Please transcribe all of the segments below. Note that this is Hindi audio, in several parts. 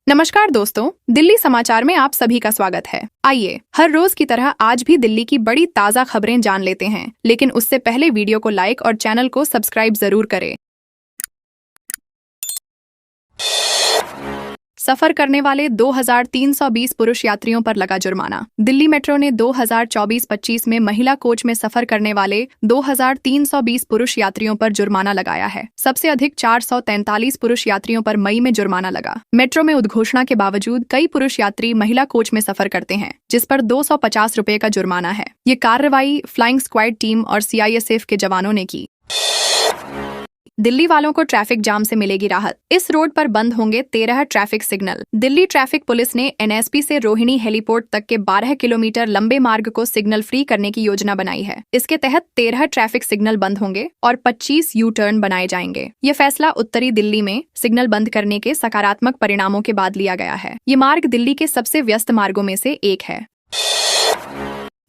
नमस्कार दोस्तों, दिल्ली समाचार में आप सभी का स्वागत है। आइए हर रोज की तरह आज भी दिल्ली की बड़ी ताज़ा खबरें जान लेते हैं, लेकिन उससे पहले वीडियो को लाइक और चैनल को सब्सक्राइब जरूर करें। सफर करने वाले 2320 पुरुष यात्रियों पर लगा जुर्माना। दिल्ली मेट्रो ने 2024-25 में महिला कोच में सफर करने वाले 2320 पुरुष यात्रियों पर जुर्माना लगाया है। सबसे अधिक 443 पुरुष यात्रियों पर मई में जुर्माना लगा। मेट्रो में उद्घोषणा के बावजूद कई पुरुष यात्री महिला कोच में सफर करते हैं, जिस पर 250 रुपए का जुर्माना है। ये कार्रवाई फ्लाइंग स्क्वाड टीम और सीआईएसएफ के जवानों ने की। दिल्ली वालों को ट्रैफिक जाम से मिलेगी राहत। इस रोड पर बंद होंगे 13 traffic signal. Delhi traffic police ने एनएसपी से रोहिणी हेलीपोर्ट तक के 12 किलोमीटर लंबे मार्ग को सिग्नल फ्री करने की योजना बनाई है। इसके तहत 13 ट्रैफिक सिग्नल बंद होंगे और 25 यू टर्न बनाए जाएंगे। ये फैसला उत्तरी दिल्ली में सिग्नल बंद करने के सकारात्मक परिणामों के बाद लिया गया है। ये मार्ग दिल्ली के सबसे व्यस्त मार्गों में से एक है।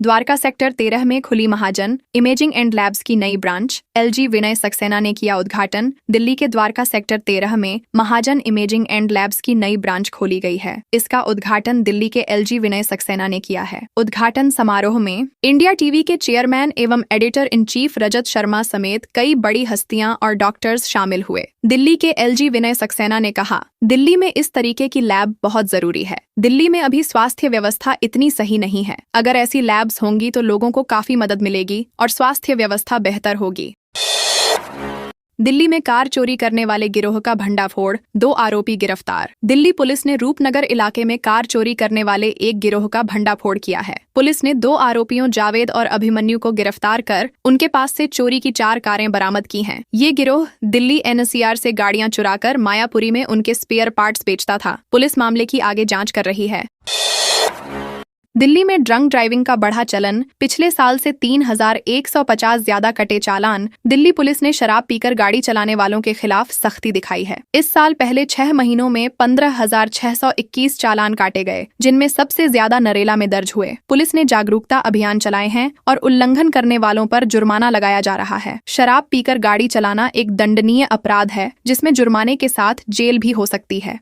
द्वारका सेक्टर 13 में खुली महाजन इमेजिंग एंड लैब्स की नई ब्रांच। एलजी विनय सक्सेना ने किया उद्घाटन। दिल्ली के द्वारका सेक्टर 13 में महाजन इमेजिंग एंड लैब्स की नई ब्रांच खोली गई है। इसका उद्घाटन दिल्ली के एलजी विनय सक्सेना ने किया है। उद्घाटन समारोह में इंडिया टीवी के चेयरमैन एवं editor in chief Rajat Sharma समेत कई बड़ी हस्तियां और डॉक्टर्स शामिल हुए। दिल्ली के एलजी विनय सक्सेना ने कहा, दिल्ली में इस तरीके की लैब बहुत जरूरी है। दिल्ली में अभी स्वास्थ्य व्यवस्था इतनी सही नहीं है। अगर ऐसी लैब्स होंगी तो लोगों को काफी मदद मिलेगी और स्वास्थ्य व्यवस्था बेहतर होगी। दिल्ली में कार चोरी करने वाले गिरोह का भंडाफोड़, 2 आरोपी गिरफ्तार। दिल्ली पुलिस ने रूपनगर इलाके में कार चोरी करने वाले एक गिरोह का भंडाफोड़ किया है। पुलिस ने 2 आरोपियों जावेद और अभिमन्यु को गिरफ्तार कर उनके पास से चोरी की 4 कारें बरामद की हैं। ये गिरोह दिल्ली एनसीआर से गाड़ियां चुराकर मायापुरी में उनके स्पेयर पार्ट्स बेचता था। पुलिस मामले की आगे जांच कर रही है। दिल्ली में ड्रंक ड्राइविंग का बढ़ा चलन। पिछले साल से 3150 ज्यादा कटे चालान। दिल्ली पुलिस ने शराब पीकर गाड़ी चलाने वालों के खिलाफ सख्ती दिखाई है। इस साल पहले 6 महीनों में 15,621 चालान काटे गए, जिनमें सबसे ज्यादा नरेला में दर्ज हुए। पुलिस ने जागरूकता अभियान चलाए हैं और उल्लंघन करने वालों पर जुर्माना लगाया जा रहा है। शराब पीकर गाड़ी चलाना एक दंडनीय अपराध है, जिसमें जुर्माने के साथ जेल भी हो सकती है।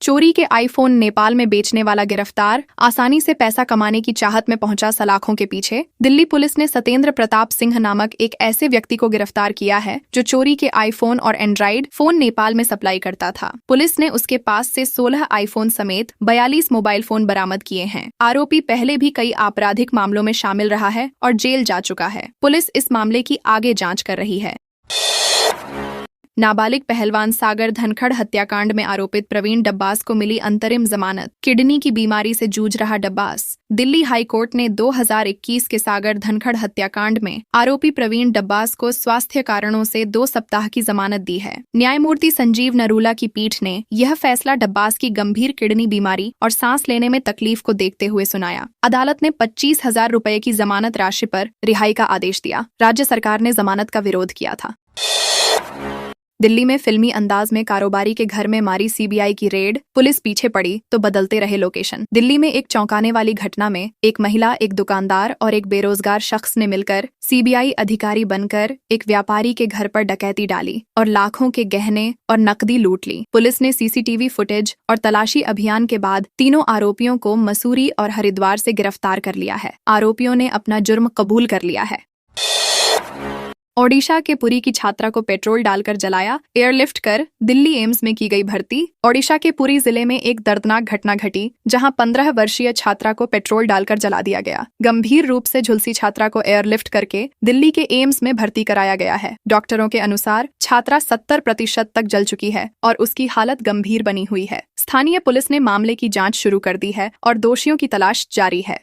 चोरी के आईफोन नेपाल में बेचने वाला गिरफ्तार। आसानी से पैसा कमाने की चाहत में पहुंचा सलाखों के पीछे। दिल्ली पुलिस ने सत्येंद्र प्रताप सिंह नामक एक ऐसे व्यक्ति को गिरफ्तार किया है जो चोरी के आईफोन और एंड्रॉइड फोन नेपाल में सप्लाई करता था। पुलिस ने उसके पास से 16 आईफोन समेत 42 मोबाइल फोन बरामद किए हैं। आरोपी पहले भी कई आपराधिक मामलों में शामिल रहा है और जेल जा चुका है। पुलिस इस मामले की आगे जाँच कर रही है। नाबालिग पहलवान सागर धनखड़ हत्याकांड में आरोपित प्रवीण डब्बास को मिली अंतरिम जमानत। किडनी की बीमारी से जूझ रहा डब्बास। दिल्ली हाई कोर्ट ने 2021 के सागर धनखड़ हत्याकांड में आरोपी प्रवीण डब्बास को स्वास्थ्य कारणों से 2 सप्ताह की जमानत दी है। न्यायमूर्ति संजीव नरूला की पीठ ने यह फैसला डब्बास की गंभीर किडनी बीमारी और सांस लेने में तकलीफ को देखते हुए सुनाया। अदालत ने 25,000 रुपए की जमानत राशि पर रिहाई का आदेश दिया। राज्य सरकार ने जमानत का विरोध किया था। दिल्ली में फिल्मी अंदाज में कारोबारी के घर में मारी सीबीआई की रेड। पुलिस पीछे पड़ी तो बदलते रहे लोकेशन। दिल्ली में एक चौंकाने वाली घटना में एक महिला, एक दुकानदार और एक बेरोजगार शख्स ने मिलकर सीबीआई अधिकारी बनकर एक व्यापारी के घर पर डकैती डाली और लाखों के गहने और नकदी लूट ली। पुलिस ने सीसीटीवी फुटेज और तलाशी अभियान के बाद तीनों आरोपियों को मसूरी और हरिद्वार से गिरफ्तार कर लिया है। आरोपियों ने अपना जुर्म कबूल कर लिया है। ओडिशा के पुरी की छात्रा को पेट्रोल डालकर जलाया, एयरलिफ्ट कर दिल्ली एम्स में की गई भर्ती। ओडिशा के पुरी जिले में एक दर्दनाक घटना घटी, जहां 15 वर्षीय छात्रा को पेट्रोल डालकर जला दिया गया। गंभीर रूप से झुलसी छात्रा को एयरलिफ्ट करके दिल्ली के एम्स में भर्ती कराया गया है। डॉक्टरों के अनुसार छात्रा 70% तक जल चुकी है और उसकी हालत गंभीर बनी हुई है। स्थानीय पुलिस ने मामले की जाँच शुरू कर दी है और दोषियों की तलाश जारी है।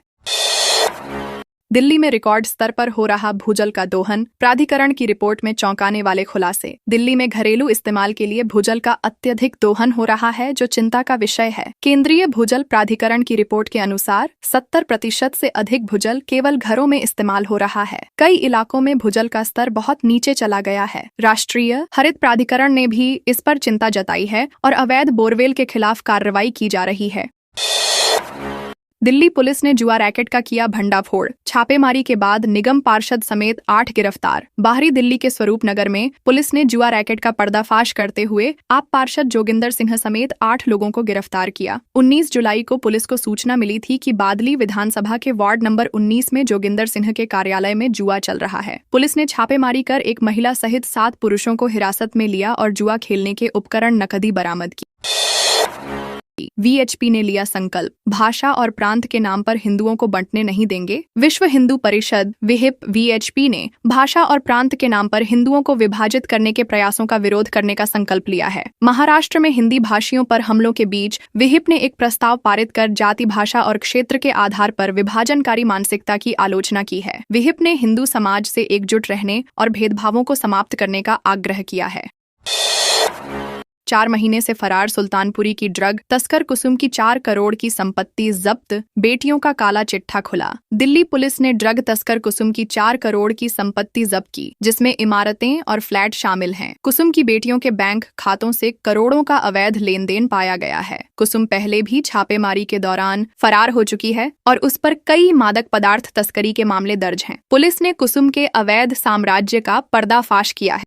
दिल्ली में रिकॉर्ड स्तर पर हो रहा भूजल का दोहन। प्राधिकरण की रिपोर्ट में चौंकाने वाले खुलासे। दिल्ली में घरेलू इस्तेमाल के लिए भूजल का अत्यधिक दोहन हो रहा है, जो चिंता का विषय है। केंद्रीय भूजल प्राधिकरण की रिपोर्ट के अनुसार 70% से अधिक भूजल केवल घरों में इस्तेमाल हो रहा है। कई इलाकों में भूजल का स्तर बहुत नीचे चला गया है। राष्ट्रीय हरित प्राधिकरण ने भी इस पर चिंता जताई है और अवैध बोरवेल के खिलाफ कार्रवाई की जा रही है। दिल्ली पुलिस ने जुआ रैकेट का किया भंडाफोड़। छापेमारी के बाद निगम पार्षद समेत 8 गिरफ्तार। बाहरी दिल्ली के स्वरूप नगर में पुलिस ने जुआ रैकेट का पर्दाफाश करते हुए आप पार्षद जोगिंदर सिंह समेत 8 लोगों को गिरफ्तार किया। 19 जुलाई को पुलिस को सूचना मिली थी कि बादली विधानसभा के वार्ड नंबर 19 में जोगिंदर सिंह के कार्यालय में जुआ चल रहा है। पुलिस ने छापेमारी कर एक महिला सहित 7 पुरुषों को हिरासत में लिया और जुआ खेलने के उपकरण नकदी बरामद की। वीएचपी ने लिया संकल्प, भाषा और प्रांत के नाम पर हिंदुओं को बंटने नहीं देंगे। विश्व हिंदू परिषद विहिप वीएचपी ने भाषा और प्रांत के नाम पर हिंदुओं को विभाजित करने के प्रयासों का विरोध करने का संकल्प लिया है। महाराष्ट्र में हिंदी भाषियों पर हमलों के बीच विहिप ने एक प्रस्ताव पारित कर जाति, भाषा और क्षेत्र के आधार पर विभाजनकारी मानसिकता की आलोचना की है। विहिप ने हिंदू समाज से एकजुट रहने और भेदभावों को समाप्त करने का आग्रह किया है। 4 महीने से फरार सुल्तानपुरी की ड्रग तस्कर कुसुम की 4 करोड़ की संपत्ति जब्त, बेटियों का काला चिट्ठा खुला। दिल्ली पुलिस ने ड्रग तस्कर कुसुम की 4 करोड़ की संपत्ति जब्त की, जिसमें इमारतें और फ्लैट शामिल हैं। कुसुम की बेटियों के बैंक खातों से करोड़ों का अवैध लेन देन पाया गया है। कुसुम पहले भी छापेमारी के दौरान फरार हो चुकी है और उस पर कई मादक पदार्थ तस्करी के मामले दर्ज हैं। पुलिस ने कुसुम के अवैध साम्राज्य का पर्दाफाश किया है।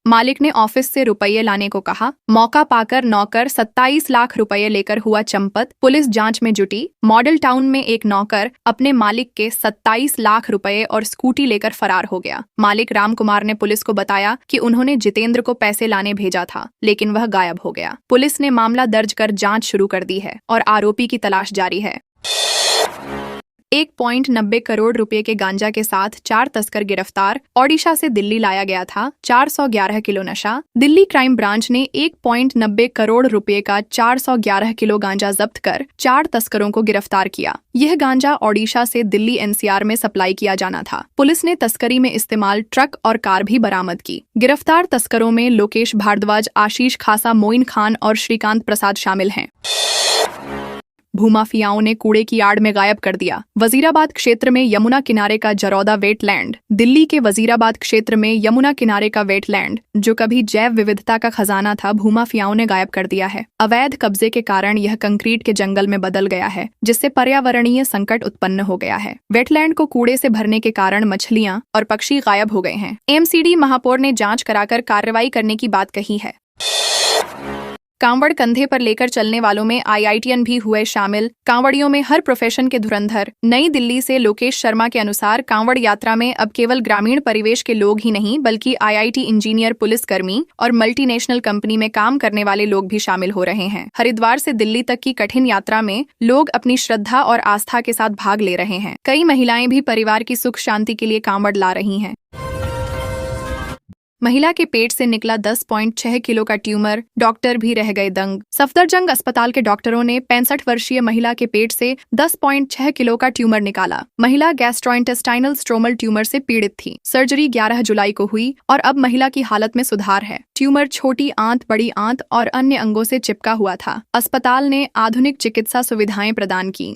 मालिक ने ऑफिस से रुपये लाने को कहा, मौका पाकर नौकर 27 लाख रुपये लेकर हुआ चंपत। पुलिस जांच में जुटी। मॉडल टाउन में एक नौकर अपने मालिक के 27 लाख रुपये और स्कूटी लेकर फरार हो गया। मालिक राम कुमार ने पुलिस को बताया कि उन्होंने जितेंद्र को पैसे लाने भेजा था, लेकिन वह गायब हो गया। पुलिस ने मामला दर्ज कर जांच शुरू कर दी है और आरोपी की तलाश जारी है। 1.90 करोड़ रुपए के गांजा के साथ 4 तस्कर गिरफ्तार। ओडिशा से दिल्ली लाया गया था 411 किलो नशा। दिल्ली क्राइम ब्रांच ने 1.90 करोड़ रुपए का 411 किलो गांजा जब्त कर 4 तस्करों को गिरफ्तार किया। यह गांजा ओडिशा से दिल्ली एनसीआर में सप्लाई किया जाना था। पुलिस ने तस्करी में इस्तेमाल ट्रक और कार भी बरामद की। गिरफ्तार तस्करों में लोकेश भारद्वाज, आशीष खासा, मोइन खान और श्रीकांत प्रसाद शामिल हैं। भूमाफियाओं ने कूड़े की आड़ में गायब कर दिया। वजीराबाद क्षेत्र में यमुना किनारे का जरौदा वेटलैंड। दिल्ली के वजीराबाद क्षेत्र में यमुना किनारे का वेटलैंड, जो कभी जैव विविधता का खजाना था, भूमाफियाओं ने गायब कर दिया है। अवैध कब्जे के कारण यह कंक्रीट के जंगल में बदल गया है, जिससे पर्यावरणीय संकट उत्पन्न हो गया है। वेटलैंड को कूड़े से भरने के कारण मछलियां और पक्षी गायब हो गए हैं। एमसीडी महापौर ने जांच कराकर कार्रवाई करने की बात कही है। कांवड़ कंधे पर लेकर चलने वालों में आईआईटीएन भी हुए शामिल। कांवड़ियों में हर प्रोफेशन के धुरंधर। नई दिल्ली से लोकेश शर्मा के अनुसार कांवड़ यात्रा में अब केवल ग्रामीण परिवेश के लोग ही नहीं, बल्कि आईआईटी इंजीनियर, पुलिसकर्मी और मल्टीनेशनल कंपनी में काम करने वाले लोग भी शामिल हो रहे हैं। हरिद्वार से दिल्ली तक की कठिन यात्रा में लोग अपनी श्रद्धा और आस्था के साथ भाग ले रहे हैं। कई महिलाएं भी परिवार की सुख शांति के लिए कांवड़ ला रही हैं। महिला के पेट से निकला 10.6 किलो का ट्यूमर, डॉक्टर भी रह गए दंग। सफदरजंग अस्पताल के डॉक्टरों ने 65 वर्षीय महिला के पेट से 10.6 किलो का ट्यूमर निकाला। महिला गैस्ट्रोइंटेस्टाइनल स्ट्रोमल ट्यूमर से पीड़ित थी। सर्जरी 11 जुलाई को हुई और अब महिला की हालत में सुधार है। ट्यूमर छोटी आंत, बड़ी आंत और अन्य अंगों से चिपका हुआ था। अस्पताल ने आधुनिक चिकित्सा सुविधाएं प्रदान की।